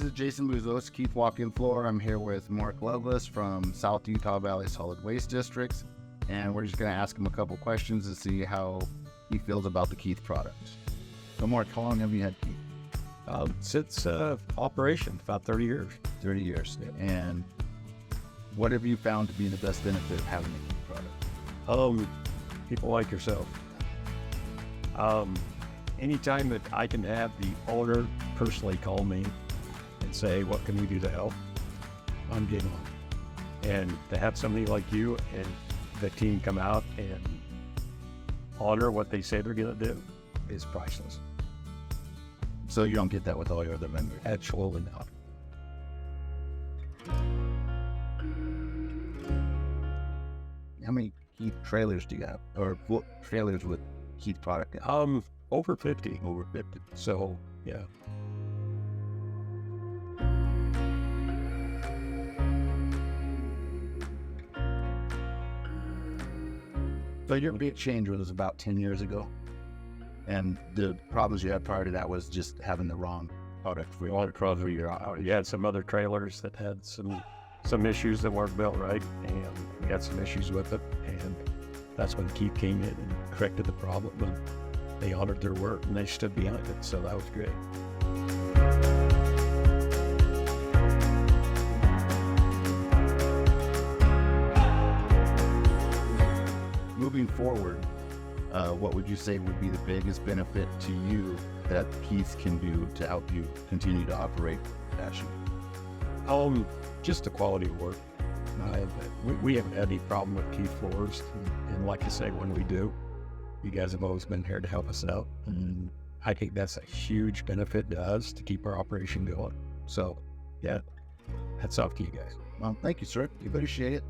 this is Jason Bouzos, Keith Walk-In Floor. I'm here with Marc Loveless from South Utah Valley Solid Waste Districts, and we're just going to ask him a couple questions to see how he feels about the Keith product. So Marc, how long have you had Keith? Since operation, about 30 years. 30 years. And what have you found to be the best benefit of having the Keith product? People like yourself. Anytime that I can have the owner personally call me and say, what can we do to help? I'm game on. And to have somebody like you and the team come out and honor what they say they're going to do is priceless. So you don't get that with all your other vendors? Absolutely not. How many Keith trailers do you have? Or trailers with Keith product? Over 50. Over 50. So, yeah. So your big change was about 10 years ago, and the problems you had prior to that was just having the wrong product for your You had some other trailers that had some issues that weren't built right, and we had some issues with it, and that's when Keith came in and corrected the problem, and they honored their work and they stood behind it, so that was great. Moving forward, what would you say would be the biggest benefit to you that Keith can do to help you continue to operate passion? Just the quality of work. We haven't had any problem with Keith floors, and like I say, when we do, you guys have always been here to help us out, and I think that's a huge benefit to us to keep our operation going. So, yeah, hats off to you guys. Well, thank you, sir. You appreciate it.